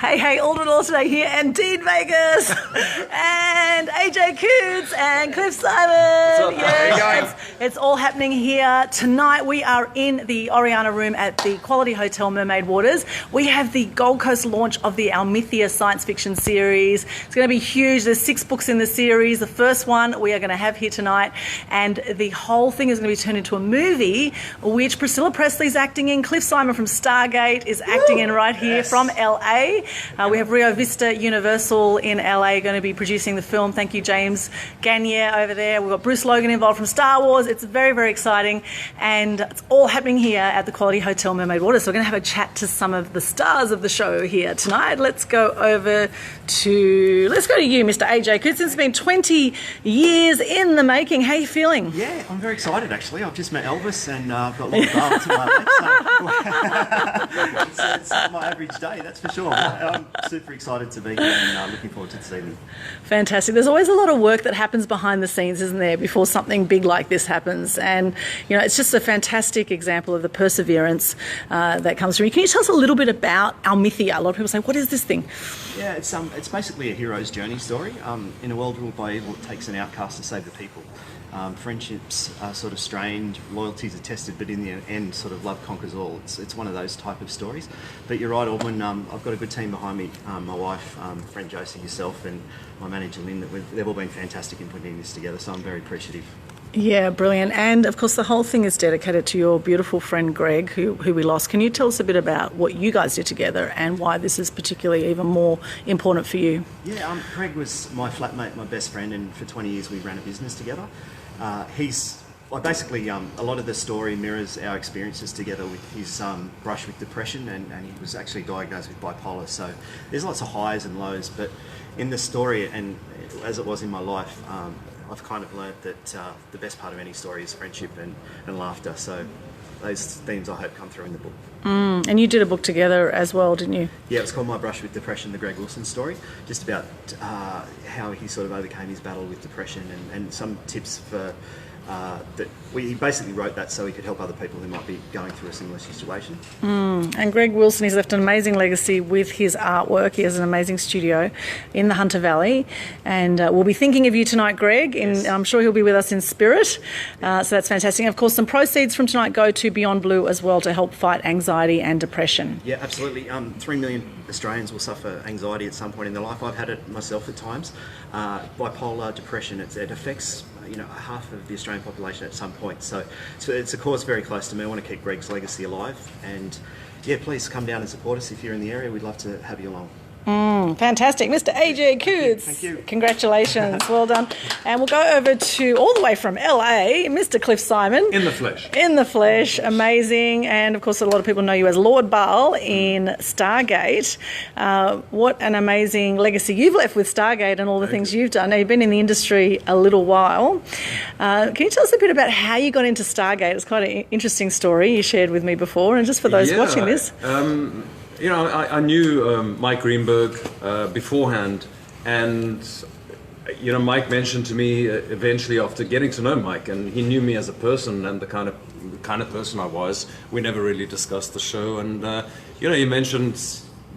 Hey, Aldwyn Altuney here, and Dean Vegas, and AJ Coots, and Cliff Simon. Yes, it's all happening here tonight. We are in the Oriana room at the Quality Hotel Mermaid Waters. We have the Gold Coast launch of the Almythea science fiction series. It's going to be huge. There's 6 books in the series. The first one we are going to have here tonight, and the whole thing is going to be turned into a movie, which Priscilla Presley's acting in. Cliff Simon from Stargate is acting in right here from LA. We have Rio Vista Universal in LA going to be producing the film. Thank you, James Gagne over there. We've got Bruce Logan involved from Star Wars. It's very, very exciting, and it's all happening here at the Quality Hotel Mermaid Waters. So we're going to have a chat to some of the stars of the show here tonight. Let's go to you, Mr. AJ Coots. It's been 20 years in the making. How are you feeling? Yeah, I'm very excited actually. I've just met Elvis and I've got a lot of bars in my legs, so it's my average day, that's for sure. I'm super excited to be here and looking forward to this evening. Fantastic. There's always a lot of work that happens behind the scenes, isn't there, before something big like this happens? And, you know, it's just a fantastic example of the perseverance that comes from you. Can you tell us a little bit about Almythea? A lot of people say, what is this thing? Yeah, it's basically a hero's journey story. In a world ruled by evil, it takes an outcast to save the people. Friendships are sort of strained, loyalties are tested, but in the end, sort of love conquers all. It's one of those type of stories. But you're right, Aldwyn, I've got a good team behind me. My wife, friend Josie, yourself, and my manager Lynn. They've all been fantastic in putting this together, so I'm very appreciative. Yeah, brilliant. And of course the whole thing is dedicated to your beautiful friend Greg, who we lost. Can you tell us a bit about what you guys did together and why this is particularly even more important for you? Yeah, Greg was my flatmate, my best friend, and for 20 years we ran a business together. Basically, a lot of the story mirrors our experiences together with his brush with depression, and he was actually diagnosed with bipolar. So there's lots of highs and lows, but in the story, and as it was in my life, I've kind of learnt that the best part of any story is friendship and laughter. So those themes I hope come through in the book. And you did a book together as well, didn't you? Yeah, it's called My Brush with Depression, the Greg Wilson story, just about how he sort of overcame his battle with depression and some tips for he basically wrote that so he could help other people who might be going through a similar situation. And Greg Wilson, he's left an amazing legacy with his artwork. He has an amazing studio in the Hunter Valley, and we'll be thinking of you tonight, Greg. Yes. I'm sure he'll be with us in spirit. So that's fantastic. And of course, some proceeds from tonight go to Beyond Blue as well to help fight anxiety and depression. Yeah, absolutely. 3 million Australians will suffer anxiety at some point in their life. I've had it myself at times. Bipolar depression, it affects half of the Australian population at some point. So it's a cause very close to me. I want to keep Greg's legacy alive. And yeah, please come down and support us if you're in the area. We'd love to have you along. Fantastic. Mr. AJ Coots. Thank you. Congratulations. Well done. And we'll go over to, all the way from LA, Mr. Cliff Simon. In the flesh. In the flesh. Amazing. And of course, a lot of people know you as Lord Baal in Stargate. What an amazing legacy you've left with Stargate and all the things you've done. Now, you've been in the industry a little while. Can you tell us a bit about how you got into Stargate? It's quite an interesting story you shared with me before. And just for those watching this. I knew Mike Greenberg beforehand, and Mike mentioned to me eventually after getting to know Mike, and he knew me as a person and the kind of person I was. We never really discussed the show, and he mentioned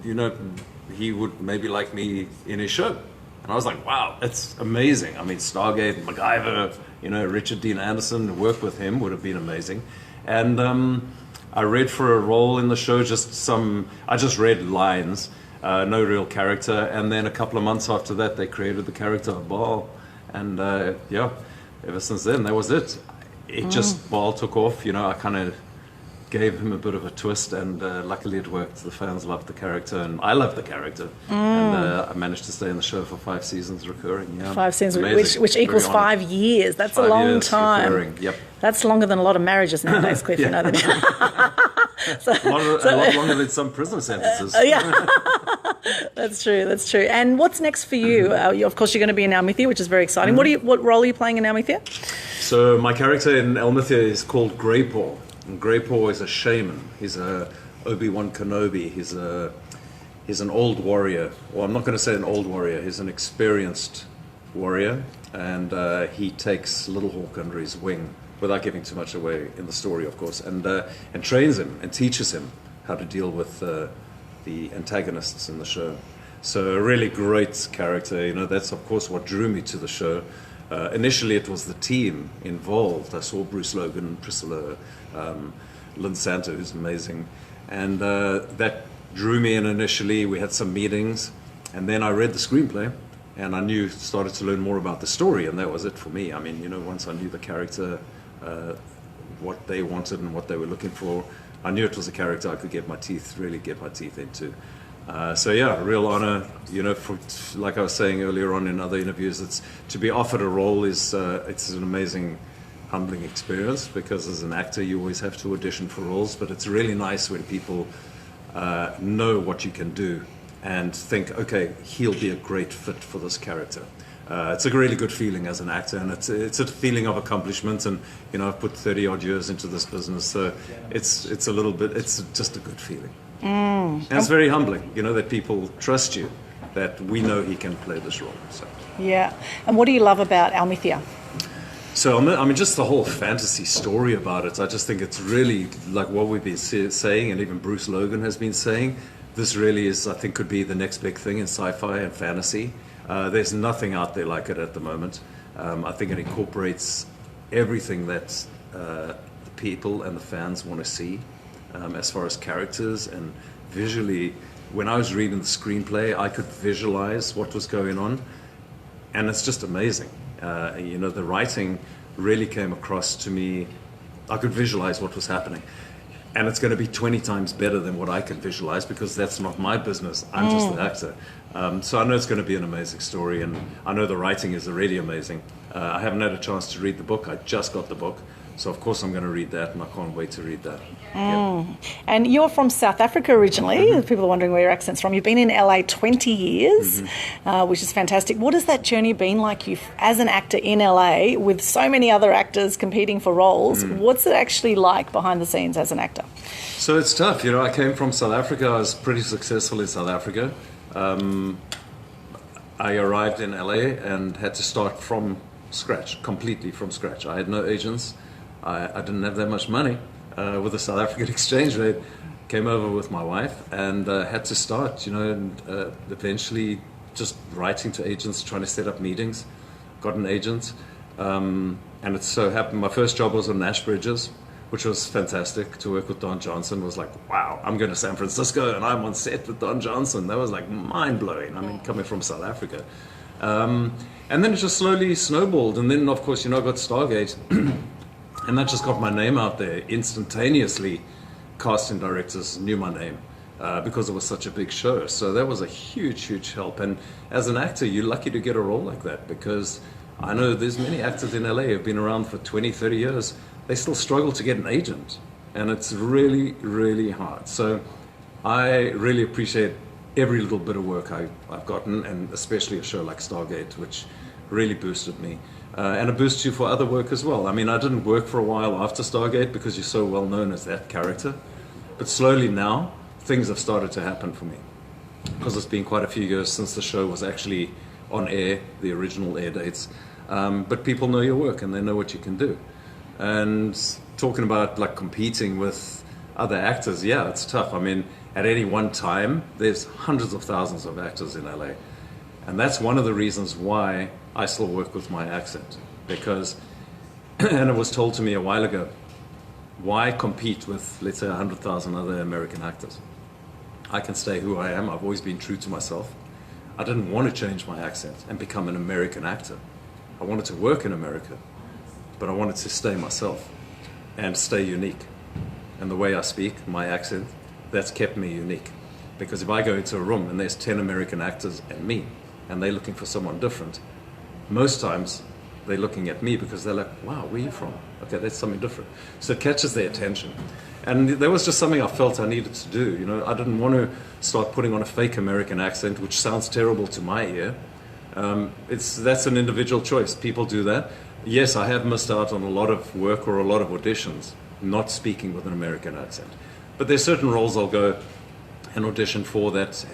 he would maybe like me in his show, and I was like, wow, that's amazing. I mean, Stargate, MacGyver, Richard Dean Anderson, work with him would have been amazing, and. I read for a role in the show, I just read lines, no real character, and then a couple of months after that they created the character of Baal, and ever since then that was it. Baal took off, I kind of gave him a bit of a twist, and luckily it worked. The fans loved the character, and I loved the character, and I managed to stay in the show for 5 seasons recurring. Yeah, 5 seasons, which equals 5 years. That's a long time. Recurring. Yep. That's longer than a lot of marriages nowadays, Cliff. You know that. A lot longer than some prison sentences. Yeah, that's true. And what's next for you? Of course, you're going to be in Almythea, which is very exciting. What role are you playing in Almythea? So my character in Almythea is called Greypaw. And Greypaw is a shaman. He's a Obi-Wan Kenobi. He's an old warrior. Well, I'm not going to say an old warrior. He's an experienced warrior, and he takes Little Hawk under his wing, without giving too much away in the story, of course, and trains him and teaches him how to deal with the antagonists in the show. So a really great character, you know, that's of course what drew me to the show. Initially it was the team involved. I saw Bruce Logan, Priscilla, Lynn Santo, who's amazing. And that drew me in initially. We had some meetings, and then I read the screenplay, and I started to learn more about the story, and that was it for me. I mean, you know, once I knew the character, what they wanted and what they were looking for, I knew it was a character I could really get my teeth into. So yeah, real honor, you know, like I was saying earlier on in other interviews, it's to be offered a role it's an amazing, humbling experience, because as an actor you always have to audition for roles, but it's really nice when people know what you can do and think, okay, he'll be a great fit for this character. It's a really good feeling as an actor, and it's a feeling of accomplishment. And you know, I've put 30 odd years into this business, so it's just a good feeling. And it's very humbling, you know, that people trust you, that we know he can play this role. So. Yeah. And what do you love about Almythea? So, I mean, just the whole fantasy story about it, I just think it's really like what we've been saying, and even Bruce Logan has been saying. This really is, I think, could be the next big thing in sci-fi and fantasy. There's nothing out there like it at the moment. I think it incorporates everything that the people and the fans want to see. As far as characters and visually, when I was reading the screenplay, I could visualize what was going on, and it's just amazing. You know, the writing really came across to me. I could visualize what was happening, and it's going to be 20 times better than what I could visualize, because that's not my business. I'm just an actor. So I know it's going to be an amazing story, and I know the writing is already amazing. I haven't had a chance to read the book. I just got the book. So of course I'm going to read that, and I can't wait to read that. Yep. And you're from South Africa originally. People are wondering where your accent's from. You've been in LA 20 years, which is fantastic. What has that journey been like, you as an actor in LA with so many other actors competing for roles? What's it actually like behind the scenes as an actor? So it's tough. You know, I came from South Africa. I was pretty successful in South Africa. I arrived in LA and had to start from scratch, completely from scratch. I had no agents. I didn't have that much money with the South African exchange rate. Came over with my wife and had to start, you know, and eventually just writing to agents, trying to set up meetings. Got an agent, and it so happened my first job was on Nash Bridges, which was fantastic. To work with Don Johnson was like, wow, I'm going to San Francisco and I'm on set with Don Johnson. That was like mind-blowing. I mean, coming from South Africa. And then it just slowly snowballed. And then, of course, you know, I got Stargate. And that just got my name out there instantaneously. Casting directors knew my name because it was such a big show. So that was a huge, huge help. And as an actor, you're lucky to get a role like that, because I know there's many actors in LA who've been around for 20, 30 years. They still struggle to get an agent. And it's really, really hard. So I really appreciate every little bit of work I've gotten, and especially a show like Stargate, which really boosted me. And it boosts you for other work as well. I mean, I didn't work for a while after Stargate because you're so well known as that character. But slowly now, things have started to happen for me. Because it's been quite a few years since the show was actually on air, the original air dates. But people know your work and they know what you can do. And talking about like competing with other actors, yeah, it's tough. I mean, at any one time, there's hundreds of thousands of actors in LA. And that's one of the reasons why I still work with my accent, because, and it was told to me a while ago, why compete with, let's say, 100,000 other American actors? I can stay who I am. I've always been true to myself. I didn't want to change my accent and become an American actor. I wanted to work in America, but I wanted to stay myself and stay unique. And the way I speak, my accent, that's kept me unique. Because if I go into a room and there's 10 American actors and me, and they're looking for someone different, most times they're looking at me because they're like, wow, where are you from? Okay, that's something different. So it catches their attention. And there was just something I felt I needed to do. You know, I didn't want to start putting on a fake American accent, which sounds terrible to my ear. That's an individual choice. People do that. Yes, I have missed out on a lot of work or a lot of auditions not speaking with an American accent. But there's certain roles I'll go and audition for that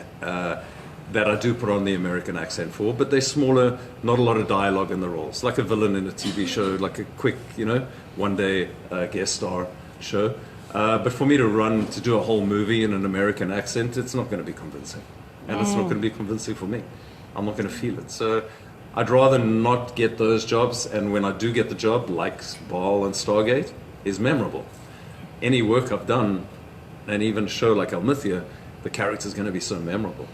I do put on the American accent for, but they're smaller, not a lot of dialogue in the roles, like a villain in a TV show, like a quick, you know, one-day guest star show. But for me to do a whole movie in an American accent, it's not going to be convincing. And it's not going to be convincing for me. I'm not going to feel it. So I'd rather not get those jobs, and when I do get the job, like Baal and Stargate, is memorable. Any work I've done, and even a show like Almythea, the character's going to be so memorable.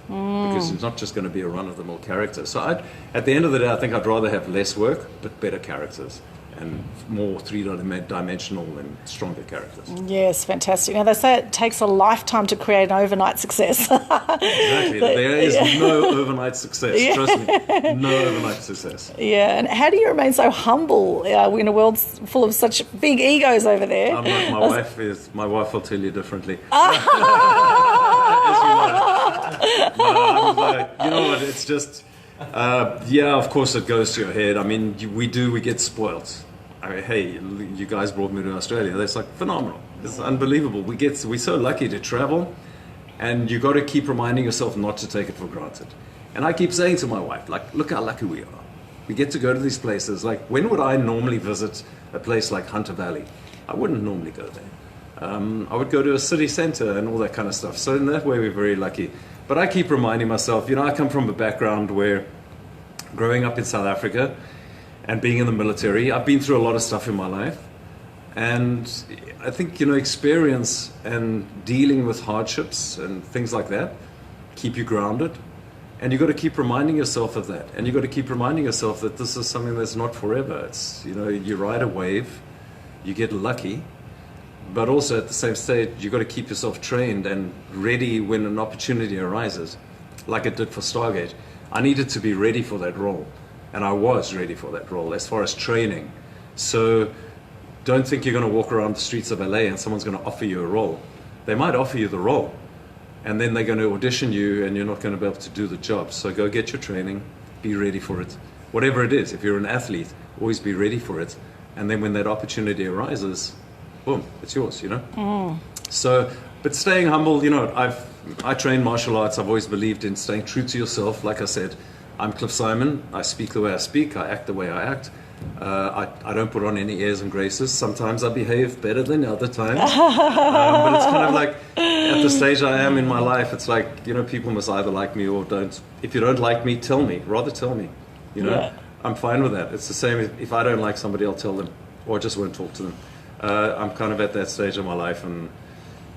Because it's not just going to be a run-of-the-mill character. So at the end of the day, I think I'd rather have less work, but better characters. And more three-dimensional and stronger characters. Yes, fantastic. Now, they say it takes a lifetime to create an overnight success. Exactly. There is no overnight success. Trust me. No overnight success. Yeah. And how do you remain so humble in a world full of such big egos over there? I'm like my wife. My wife will tell you differently. You know what? It's just... of course it goes to your head. I mean, we get spoilt. I mean, hey, you guys brought me to Australia. That's like phenomenal. It's unbelievable. We're so lucky to travel, and you got to keep reminding yourself not to take it for granted. And I keep saying to my wife, like, look how lucky we are. We get to go to these places. Like, when would I normally visit a place like Hunter Valley? I wouldn't normally go there. I would go to a city center and all that kind of stuff. So in that way, we're very lucky. But I keep reminding myself, I come from a background where, growing up in South Africa and being in the military, I've been through a lot of stuff in my life. And I think, experience and dealing with hardships and things like that keep you grounded. And you've got to keep reminding yourself of that. And you've got to keep reminding yourself that this is something that's not forever. It's, you ride a wave, you get lucky, but also at the same stage, you've got to keep yourself trained and ready when an opportunity arises, like it did for Stargate. I needed to be ready for that role, and I was ready for that role as far as training. So don't think you're going to walk around the streets of LA and someone's going to offer you a role. They might offer you the role, and then they're going to audition you, and you're not going to be able to do the job. So go get your training, be ready for it. Whatever it is, if you're an athlete, always be ready for it. And then when that opportunity arises, boom, it's yours, So, but staying humble, I train martial arts. I've always believed in staying true to yourself. Like I said, I'm Cliff Simon. I speak the way I speak. I act the way I act. I don't put on any airs and graces. Sometimes I behave better than other times. But it's kind of like, at the stage I am in my life, it's like, people must either like me or don't. If you don't like me, tell me. Rather tell me. I'm fine with that. It's the same if I don't like somebody, I'll tell them. Or I just won't talk to them. I'm kind of at that stage of my life, and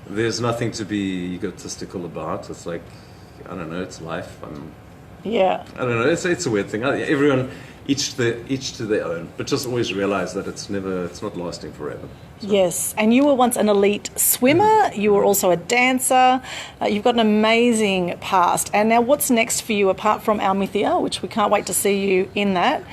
there's nothing to be egotistical about. It's like, I don't know, it's life. I don't know, it's a weird thing. Everyone, each to their own, but just always realize that it's not lasting forever. So. Yes, and you were once an elite swimmer. You were also a dancer. You've got an amazing past. And now what's next for you apart from Almythea, which we can't wait to see you in that?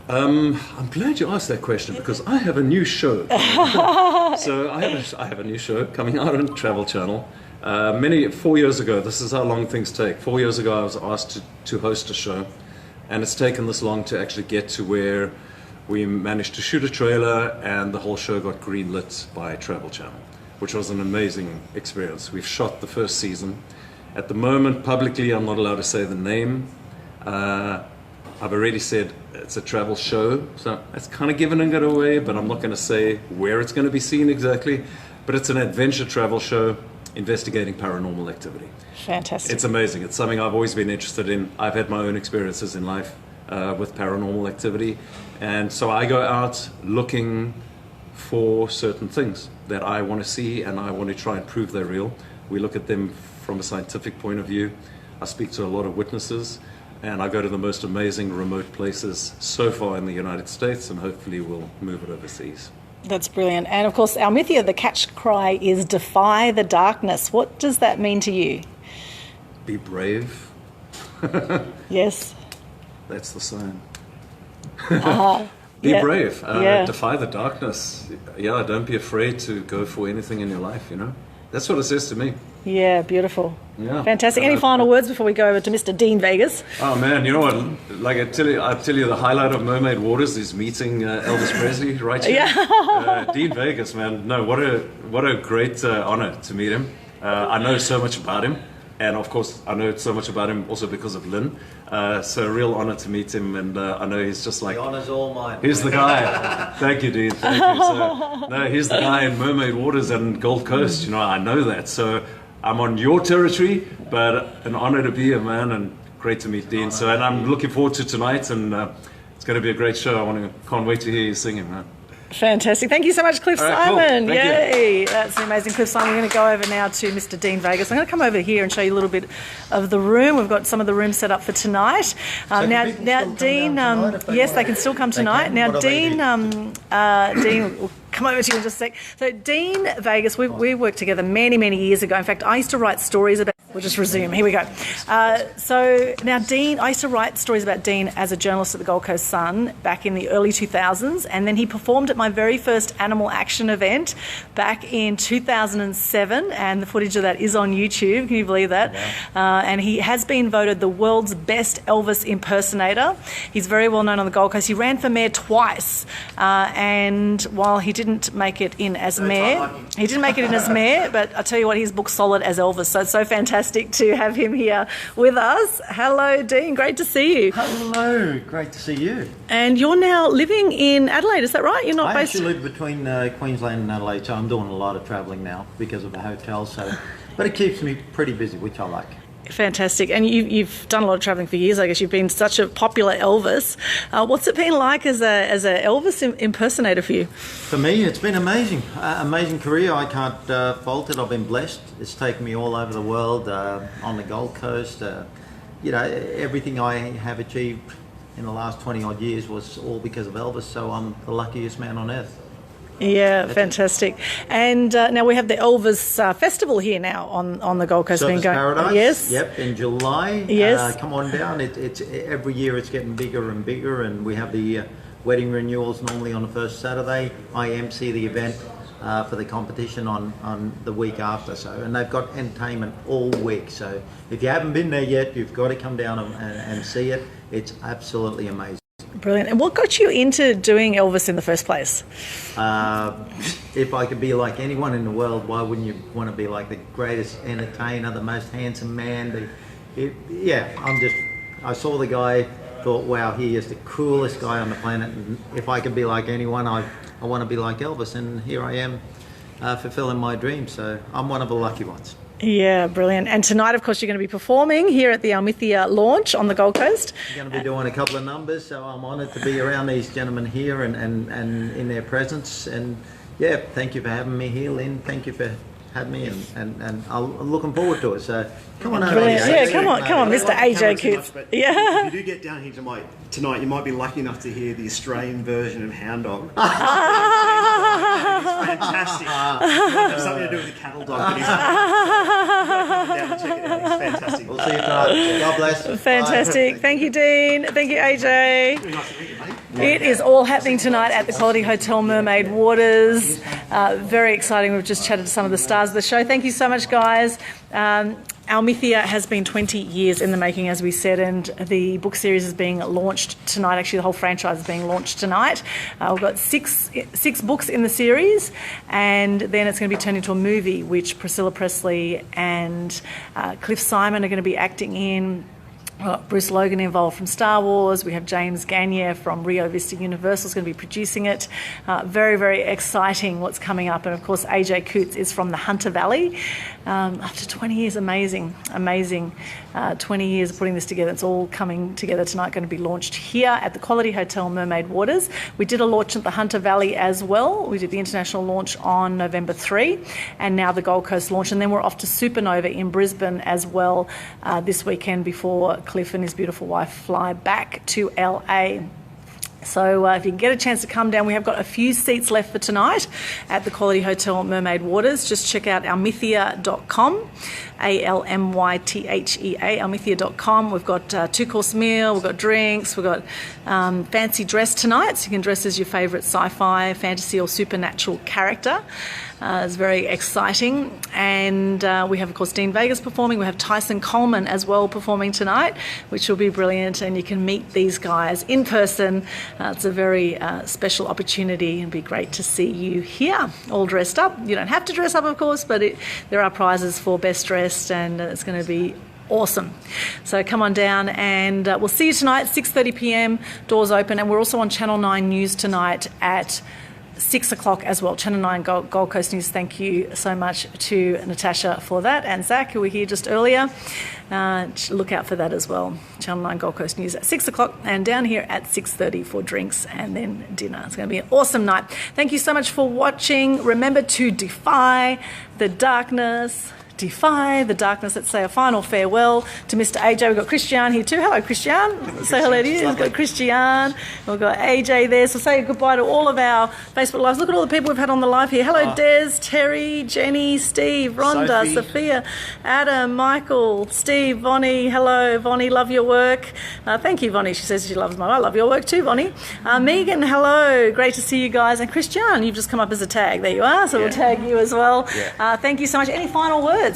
I'm glad you asked that question, because I have a new show. So I have a new show coming out on Travel Channel. 4 years ago, this is how long things take. 4 years ago, I was asked to host a show, and it's taken this long to actually get to where we managed to shoot a trailer, and the whole show got greenlit by Travel Channel, which was an amazing experience. We've shot the first season. At the moment, publicly, I'm not allowed to say the name. I've already said it's a travel show, so it's kind of given it away, but I'm not going to say where it's going to be seen exactly. But it's an adventure travel show investigating paranormal activity. Fantastic. It's amazing. It's something I've always been interested in. I've had my own experiences in life with paranormal activity. And so I go out looking for certain things that I want to see, and I want to try and prove they're real. We look at them from a scientific point of view. I speak to a lot of witnesses. And I go to the most amazing remote places so far in the United States, and hopefully we'll move it overseas. That's brilliant. And of course, Almythea, the catch cry is defy the darkness. What does that mean to you? Be brave. Yes. That's the sign. Be brave. Defy the darkness. Yeah, don't be afraid to go for anything in your life, That's what it says to me. Yeah, beautiful. Yeah. Fantastic. Any final words before we go over to Mr. Dean Vegas? Oh man, you know what? Like I tell you, the highlight of Mermaid Waters is meeting Elvis Presley right here. Yeah. Dean Vegas, man. No, what a great honor to meet him. I know so much about him. And of course, I know so much about him also because of Lynn. So a real honor to meet him, and I know he's just like... The honor's all mine. He's the guy. Thank you, Dean. Thank you. So, no, he's the guy in Mermaid Waters and Gold Coast. You know, I know that. So I'm on your territory, but an honor to be here, man, and great to meet Dean. So, and I'm looking forward to tonight, and it's going to be a great show. Can't wait to hear you singing, man. Fantastic. Thank you so much, Cliff right, Simon. cool. Thank Yay. That's amazing. Cliff Simon, we're going to go over now to Mr. Dean Vegas. I'm going to come over here and show you a little bit of the room. We've got some of the rooms set up for tonight. Now, Dean, yes, they can still come tonight. Now, Dean, Dean, we'll come over to you in just a sec. So, Dean Vegas, we worked together many, many years ago. In fact, I used to write stories about... We'll just resume. Here we go. So now Dean, I used to write stories about Dean as a journalist at the Gold Coast Sun back in the early 2000s, and then he performed at my very first Animal Action event back in 2007, and the footage of that is on YouTube. Can you believe that? Wow. And he has been voted the world's best Elvis impersonator. He's very well known on the Gold Coast. He ran for mayor twice, and while he didn't make it in as mayor, but I tell you what, his book's solid as Elvis, so it's so fantastic to have him here with us. Hello, Dean. Great to see you. Hello. Great to see you. And you're now living in Adelaide, is that right? You're not based... I actually live between Queensland and Adelaide, so I'm doing a lot of travelling now because of the hotel. But it keeps me pretty busy, which I like. Fantastic. And you've done a lot of travelling for years, I guess. You've been such a popular Elvis. What's it been like as a Elvis impersonator for you? For me, it's been amazing. Amazing career. I can't fault it. I've been blessed. It's taken me all over the world, on the Gold Coast. You know, everything I have achieved in the last 20 odd years was all because of Elvis, so I'm the luckiest man on earth. Yeah, fantastic. And now we have the Elvis Festival here now on the Gold Coast. Surfers Paradise. Yes. Yep, in July. Yes. Come on down. It's every year it's getting bigger and bigger, and we have the wedding renewals normally on the first Saturday. I MC the event for the competition on the week after. And they've got entertainment all week. So if you haven't been there yet, you've got to come down and see it. It's absolutely amazing. Brilliant. And what got you into doing Elvis in the first place? If I could be like anyone in the world, why wouldn't you want to be like the greatest entertainer, the most handsome man? I saw the guy, thought, wow, he is the coolest guy on the planet. And if I could be like anyone, I want to be like Elvis. And here I am fulfilling my dream. So I'm one of the lucky ones. Yeah, brilliant. And tonight, of course, you're going to be performing here at the Almythea launch on the Gold Coast. I'm going to be doing a couple of numbers, so I'm honoured to be around these gentlemen here and in their presence. And yeah, thank you for having me here, Lynn. Thank you for having me, and I'm looking forward to it. So come on over. Brilliant. Yeah, come on, Mr. AJ Coots. Yeah. If you do get down here tonight, you might be lucky enough to hear the Australian version of Hound Dog. It's fantastic. It's something to do with the cattle dog. But check it out. It's fantastic. We'll see you tonight. God bless. Fantastic. Bye. Thank you, Dean. Thank you, AJ. Really nice to meet you, mate. It is all happening tonight at the Quality Hotel Mermaid Waters. Very exciting. We've just chatted to some of the stars of the show. Thank you so much, guys. Almythea has been 20 years in the making, as we said, and the book series is being launched tonight. Actually, the whole franchise is being launched tonight. We've got six books in the series, and then it's going to be turned into a movie, which Priscilla Presley and Cliff Simon are going to be acting in. We've got Bruce Logan involved from Star Wars. We have James Gagne from Rio Vista Universal is going to be producing it. Very, very exciting what's coming up. And of course, AJ Coots is from the Hunter Valley. After 20 years, amazing. 20 years of putting this together. It's all coming together tonight, going to be launched here at the Quality Hotel Mermaid Waters. We did a launch at the Hunter Valley as well. We did the international launch on November 3, and now the Gold Coast launch. And then we're off to Supernova in Brisbane as well this weekend before Cliff and his beautiful wife fly back to LA. So if you can get a chance to come down, we have got a few seats left for tonight at the Quality Hotel Mermaid Waters. Just check out almythea.com, ALMYTHEA, almythea.com. We've got 2-course meal, we've got drinks, we've got fancy dress tonight, so you can dress as your favourite sci-fi, fantasy or supernatural character. It's very exciting. And we have, of course, Dean Vegas performing. We have Tyson Coleman as well performing tonight, which will be brilliant. And you can meet these guys in person. It's a very special opportunity. It'd be great to see you here, all dressed up. You don't have to dress up, of course, but there are prizes for best dressed, and it's going to be awesome. So come on down, and we'll see you tonight, 6:30 p.m, doors open. And we're also on Channel 9 News tonight at 6 o'clock as well. Channel 9 Gold Coast News. Thank you so much to Natasha for that, and Zach, who were here just earlier. Look out for that as well. Channel 9 Gold Coast News at 6 o'clock, and down here at 6:30 for drinks and then dinner. It's going to be an awesome night. Thank you so much for watching. Remember to defy the darkness. Defy the darkness. Let's say a final farewell to Mr. AJ. We've got Christian here too. Hello, Christian. Say hello to you. We've got Christian. We've got AJ there. So say goodbye to all of our Facebook lives. Look at all the people we've had on the live here. Hello, Des, Terry, Jenny, Steve, Rhonda, Sophie. Sophia, Adam, Michael, Steve, Vonnie. Hello, Vonnie. Love your work. Thank you, Vonnie. She says she loves mine. I love your work too, Vonnie. Megan, hello. Great to see you guys. And Christian, you've just come up as a tag. There you are. So we'll tag you as well. Yeah. Thank you so much. Any final words?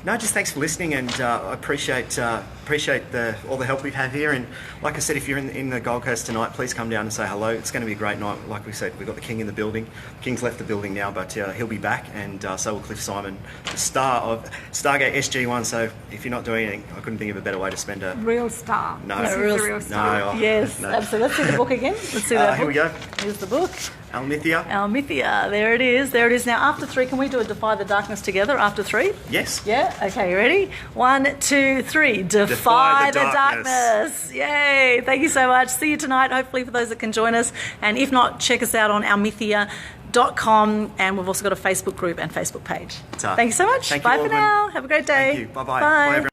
No, just thanks for listening, and I appreciate all the help we've had here. And like I said, if you're in the Gold Coast tonight, please come down and say hello. It's going to be a great night. Like we said, we've got the King in the building. The King's left the building now, but he'll be back, and so will Cliff Simon, the star of Stargate SG1. So if you're not doing anything, I couldn't think of a better way to spend a real star. No, This is real the real star. No, Yes, no. absolutely. Let's see the book again. Let's see that book. Here we go. Here's the book. Almythea. Almythea. There it is. There it is. Now, after 3, can we do a Defy the Darkness together after 3? Yes. Yeah? Okay, you ready? 1, 2, 3. Defy the darkness. Yay. Thank you so much. See you tonight, hopefully, for those that can join us. And if not, check us out on almythea.com. And we've also got a Facebook group and Facebook page. Thank you so much. Thank you, Bye for Aldwyn. now. Have a great day. Thank you. Bye-bye. Bye. Bye, everyone.